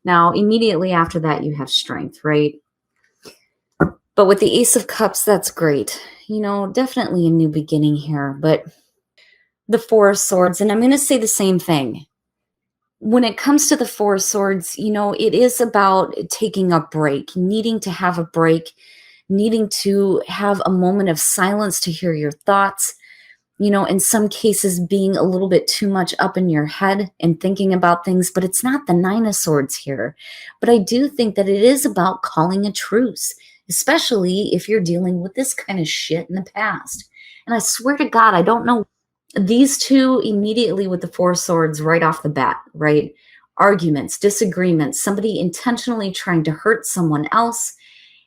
Now, immediately after that, you have strength, right? But with the Ace of Cups, that's great. Definitely a new beginning here, but the Four of Swords, and I'm going to say the same thing. When it comes to the Four of Swords, it is about taking a break, needing to have a break, needing to have a moment of silence to hear your thoughts, in some cases being a little bit too much up in your head and thinking about things, but it's not the Nine of Swords here. But I do think that it is about calling a truce, especially if you're dealing with this kind of shit in the past. And I swear to God, I don't know these two immediately with the Four Swords right off the bat, right? Arguments, disagreements, somebody intentionally trying to hurt someone else.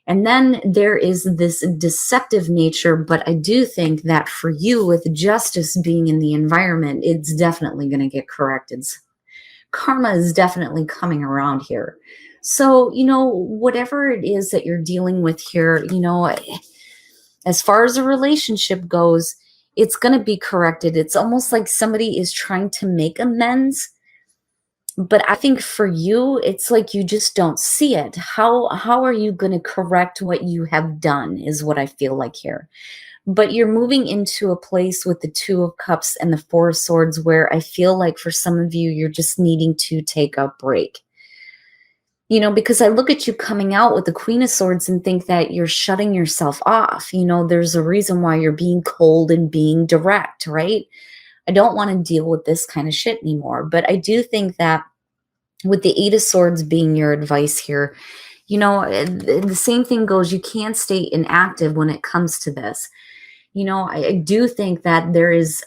And then there is this deceptive nature, but I do think that for you, with justice being in the environment, it's definitely going to get corrected. Karma is definitely coming around here. So, whatever it is that you're dealing with here, as far as a relationship goes, it's going to be corrected. It's almost like somebody is trying to make amends. But I think for you, it's like you just don't see it. How are you going to correct what you have done is what I feel like here. But you're moving into a place with the Two of Cups and the Four of Swords where I feel like for some of you, you're just needing to take a break. Because I look at you coming out with the Queen of Swords and think that you're shutting yourself off. There's a reason why you're being cold and being direct, right? I don't want to deal with this kind of shit anymore. But I do think that with the Eight of Swords being your advice here, the same thing goes. You can't stay inactive when it comes to this. I do think that there is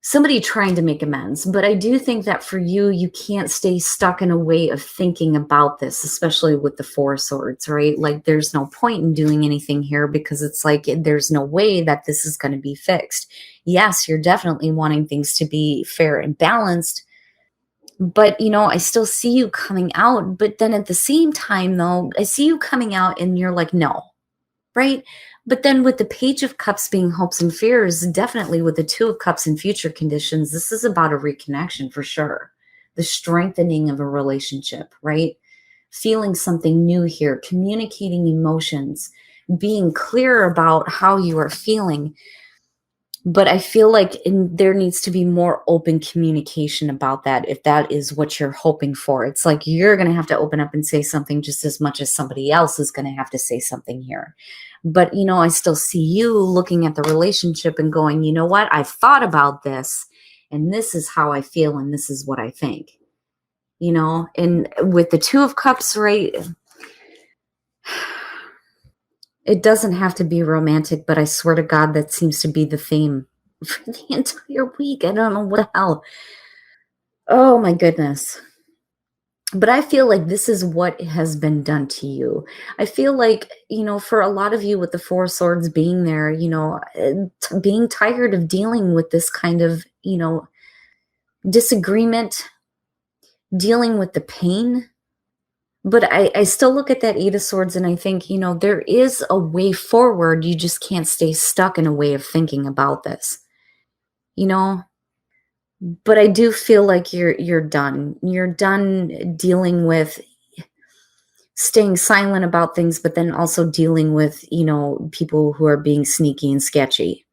somebody trying to make amends, but I do think that for you, you can't stay stuck in a way of thinking about this, especially with the Four of Swords, right? Like there's no point in doing anything here because it's like there's no way that this is going to be fixed. Yes, you're definitely wanting things to be fair and balanced, but I still see you coming out. But then at the same time, though, I see you coming out and you're like, no, right? But then with the Page of Cups being hopes and fears, definitely with the Two of Cups in future conditions, this is about a reconnection for sure. The strengthening of a relationship, right? Feeling something new here, communicating emotions, being clear about how you are feeling. But I feel like there needs to be more open communication about that if that is what you're hoping for. It's like you're going to have to open up and say something just as much as somebody else is going to have to say something here. But, I still see you looking at the relationship and going, you know what? I've thought about this and this is how I feel and this is what I think. And with the Two of Cups, right? It doesn't have to be romantic, but I swear to God, that seems to be the theme for the entire week. I don't know what the hell. Oh my goodness. But I feel like this is what has been done to you. I feel like, for a lot of you with the Four Swords being there, being tired of dealing with this kind of, disagreement, dealing with the pain. But I still look at that Eight of Swords and I think, there is a way forward. You just can't stay stuck in a way of thinking about this, you know? But I do feel like you're done. You're done dealing with staying silent about things, but then also dealing with, people who are being sneaky and sketchy,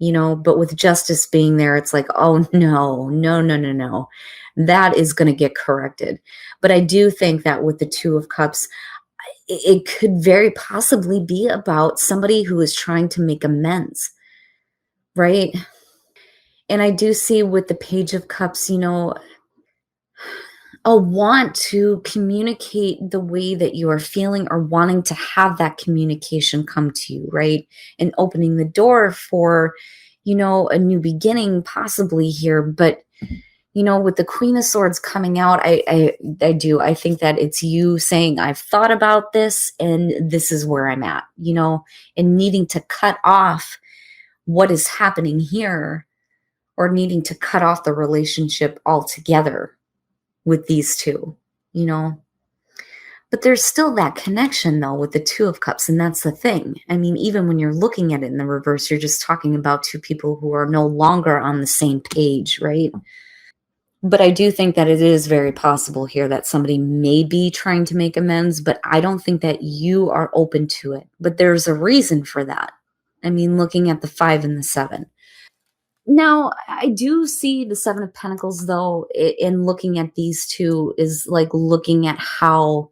but with justice being there, it's like, oh no, no, no, no, no. That is going to get corrected. But I do think that with the Two of Cups, it could very possibly be about somebody who is trying to make amends, right? And I do see with the Page of Cups, a want to communicate the way that you are feeling or wanting to have that communication come to you, right? And opening the door for, a new beginning possibly here. But, with the Queen of Swords coming out, I think that it's you saying, I've thought about this and this is where I'm at, and needing to cut off what is happening here or needing to cut off the relationship altogether with these two, But there's still that connection, though, with the Two of Cups, and that's the thing. I mean, even when you're looking at it in the reverse, you're just talking about two people who are no longer on the same page, right? But I do think that it is very possible here that somebody may be trying to make amends, but I don't think that you are open to it. But there's a reason for that. I mean, looking at the 5 and the 7. Now, I do see the 7 of Pentacles, though, in looking at these two is like looking at how,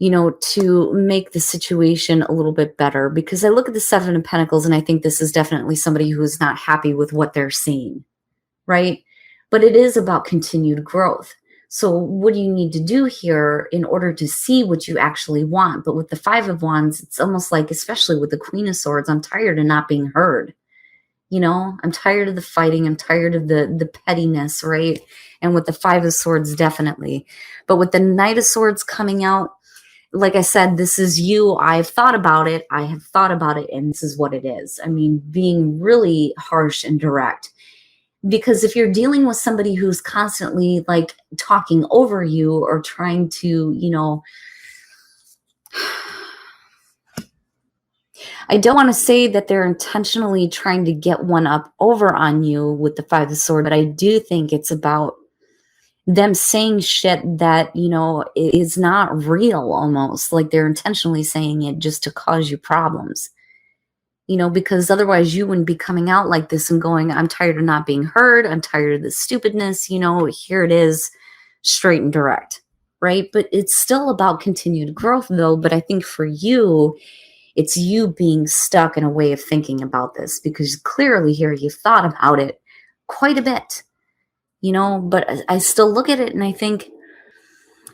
to make the situation a little bit better. Because I look at the 7 of Pentacles and I think this is definitely somebody who is not happy with what they're seeing, right? But it is about continued growth. So what do you need to do here in order to see what you actually want? But with the 5 of Wands, it's almost like, especially with the Queen of Swords, I'm tired of not being heard. I'm tired of the fighting. I'm tired of the pettiness, right? And with the 5 of Swords, definitely. But with the Knight of Swords coming out, like I said, this is you. I've thought about it. I have thought about it, and this is what it is. I mean, being really harsh and direct. Because if you're dealing with somebody who's constantly like talking over you or trying to, I don't want to say that they're intentionally trying to get one up over on you with the 5 of Swords, but I do think it's about them saying shit that, is not real, almost like they're intentionally saying it just to cause you problems. Because otherwise you wouldn't be coming out like this and going, I'm tired of not being heard. I'm tired of this stupidness. Here it is, straight and direct, right? But it's still about continued growth, though. But I think for you, it's you being stuck in a way of thinking about this, because clearly here you've thought about it quite a bit, but I still look at it and I think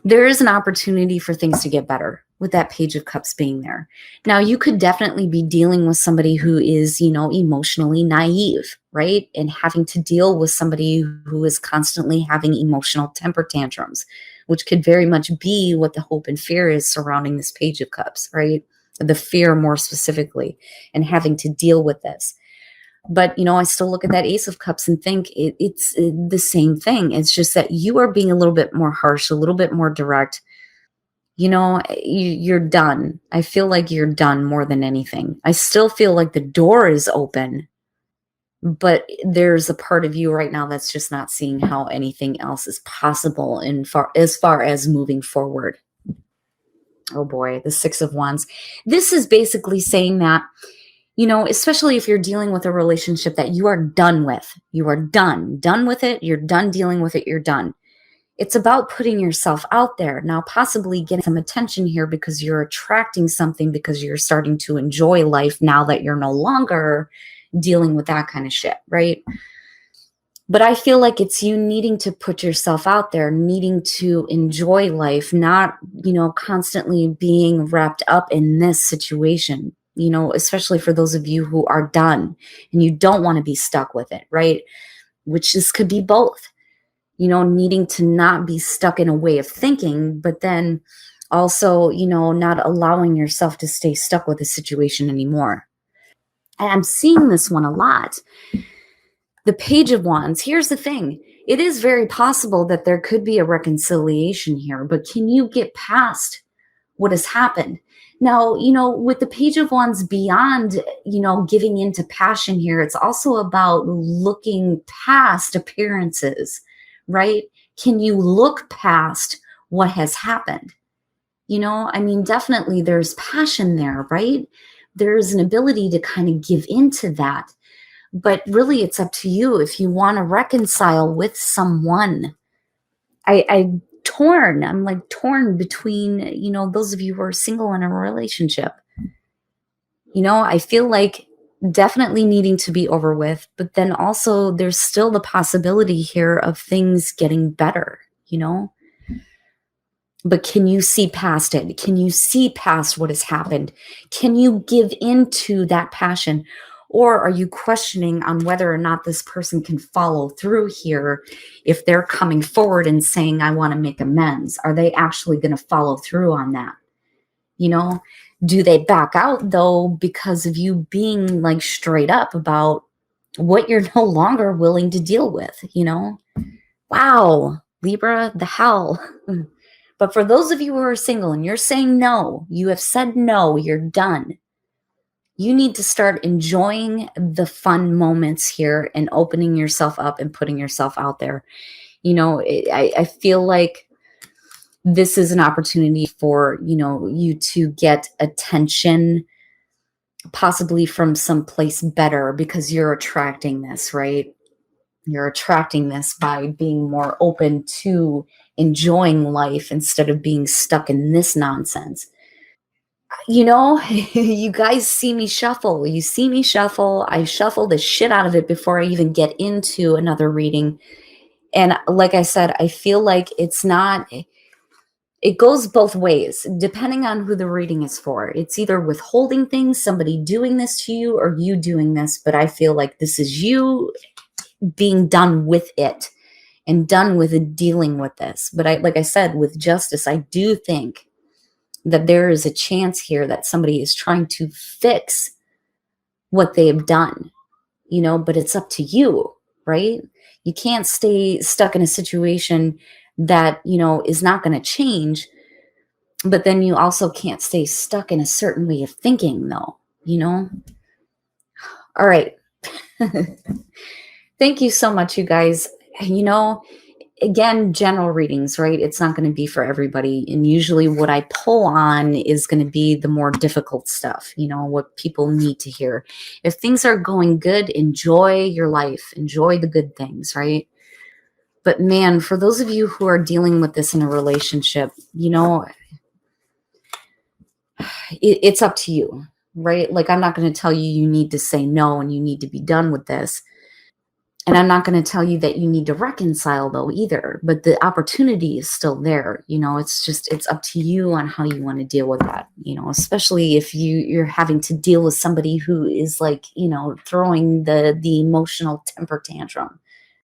there is an opportunity for things to get better with that Page of Cups being there. Now, you could definitely be dealing with somebody who is, emotionally naive, right? And having to deal with somebody who is constantly having emotional temper tantrums, which could very much be what the hope and fear is surrounding this Page of Cups, right? The fear more specifically, and having to deal with this. But, I still look at that Ace of Cups and think it's the same thing. It's just that you are being a little bit more harsh, a little bit more direct. You're done. I feel like you're done more than anything. I still feel like the door is open, but there's a part of you right now that's just not seeing how anything else is possible as far as moving forward. Oh boy, the 6 of Wands. This is basically saying that, especially if you're dealing with a relationship that you are done with. You are done with it. You're done dealing with it. You're done. It's about putting yourself out there. Now, possibly getting some attention here because you're attracting something, because you're starting to enjoy life now that you're no longer dealing with that kind of shit, right? But I feel like it's you needing to put yourself out there, needing to enjoy life, not, constantly being wrapped up in this situation, especially for those of you who are done and you don't want to be stuck with it, right? Which this could be both, needing to not be stuck in a way of thinking, but then also, not allowing yourself to stay stuck with a situation anymore. And I'm seeing this one a lot. The Page of Wands, here's the thing. It is very possible that there could be a reconciliation here, but can you get past what has happened? Now, with the Page of Wands, beyond, giving into passion here, it's also about looking past appearances, right? Can you look past what has happened? Definitely there's passion there, right? There's an ability to kind of give into that. But really, it's up to you if you want to reconcile with someone. I'm torn. I'm like torn between, those of you who are single in a relationship. I feel like definitely needing to be over with, but then also there's still the possibility here of things getting better, But can you see past it? Can you see past what has happened? Can you give into that passion? Or are you questioning on whether or not this person can follow through here if they're coming forward and saying, I want to make amends? Are they actually going to follow through on that? Do they back out, though, because of you being like straight up about what you're no longer willing to deal with, Wow, Libra, the hell. But for those of you who are single and you're saying no, you have said no, you're done. You need to start enjoying the fun moments here and opening yourself up and putting yourself out there. I feel like this is an opportunity for, you to get attention, possibly from someplace better, because you're attracting this, right? You're attracting this by being more open to enjoying life instead of being stuck in this nonsense. You guys see me shuffle. You see me shuffle. I shuffle the shit out of it before I even get into another reading. And like I said, I feel like it goes both ways, depending on who the reading is for. It's either withholding things, somebody doing this to you, or you doing this. But I feel like this is you being done with it and done with dealing with this. But like I said, with justice, I do think that there is a chance here that somebody is trying to fix what they have done, but it's up to you, right? You can't stay stuck in a situation that, is not going to change, but then you also can't stay stuck in a certain way of thinking, though. All right. Thank you so much, you guys. Again, general readings, right? It's not going to be for everybody. And usually what I pull on is going to be the more difficult stuff, what people need to hear. If things are going good, enjoy your life, enjoy the good things, right? But man, for those of you who are dealing with this in a relationship, it's up to you, right? Like, I'm not going to tell you need to say no and you need to be done with this. And I'm not going to tell you that you need to reconcile, though, either. But the opportunity is still there. It's up to you on how you want to deal with that, especially if you're having to deal with somebody who is like, throwing the emotional temper tantrum.